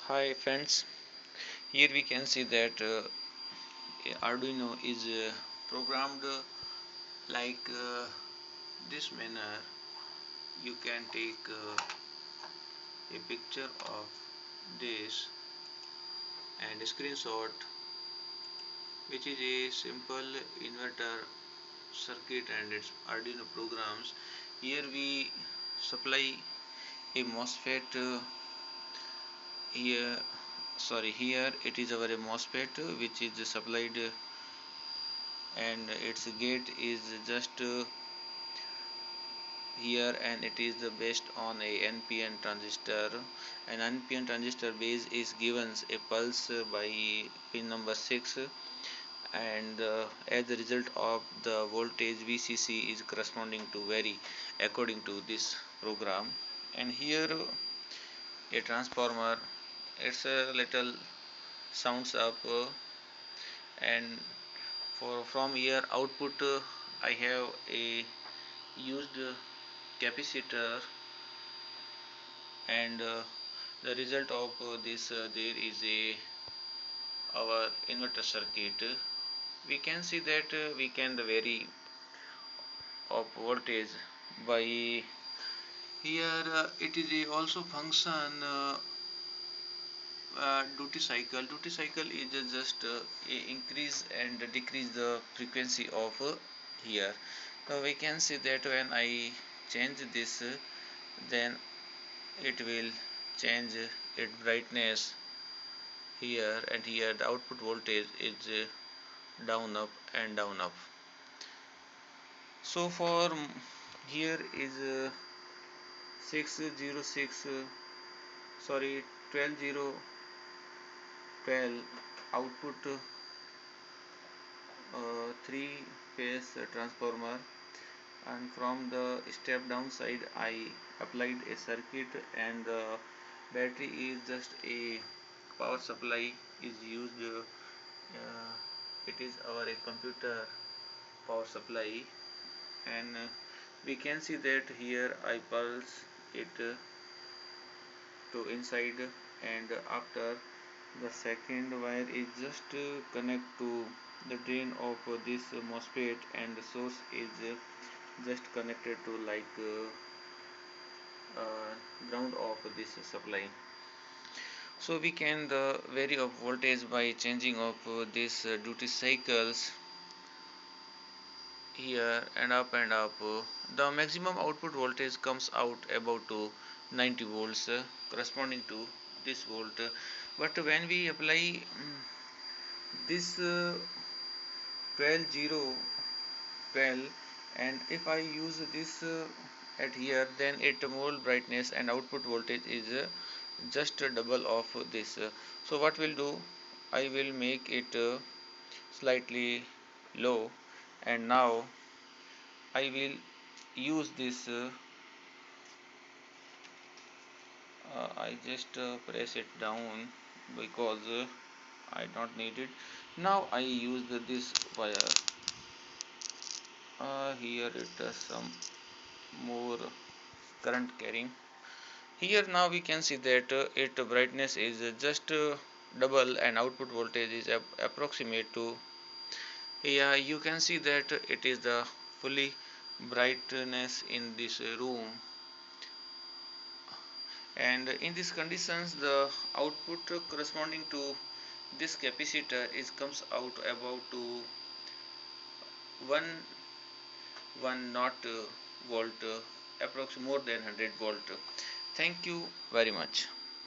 Hi friends, here we can see that Arduino is programmed like this manner. You can take a picture of this and a screenshot, which is a simple inverter circuit and its Arduino programs. Here we supply a MOSFET. Here it is our MOSFET which is supplied, and its gate is just here, and it is based on a NPN transistor. An NPN transistor base is given a pulse by pin number 6, and as a result of the voltage VCC is corresponding to vary according to this program. And here a transformer, it's a little sounds up, and from here output I have a used capacitor, and the result of this there is a our inverter circuit. We can see that we can vary of voltage by here. It is a also function duty cycle is just increase and decrease the frequency of here. Now we can see that when I change this, then it will change its brightness here, and here the output voltage is down up and down up. So for here is 606 sorry 12012 output, 3 phase transformer, and from the step down side I applied a circuit, and the battery is just a power supply is used. It is our a computer power supply, and we can see that here I pulse it to inside, and after the second wire is just connect to the drain of this MOSFET, and the source is just connected to like ground of this supply. So we can the vary of voltage by changing of these duty cycles here, and up and up. The maximum output voltage comes out about to 90 volts, corresponding to this volt. But when we apply this 12 and if I use this at here, then it more brightness and output voltage is just double of this. So what will do, I will make it slightly low, and now I will use this I just press it down because I don't need it. Now I use this wire here. It does some more current carrying here. Now we can see that it brightness is just double, and output voltage is approximate to, yeah, you can see that it is the fully brightness in this room. And in these conditions the output corresponding to this capacitor is comes out about to 1 not volt, approximately more than 100 volt. Thank you very much.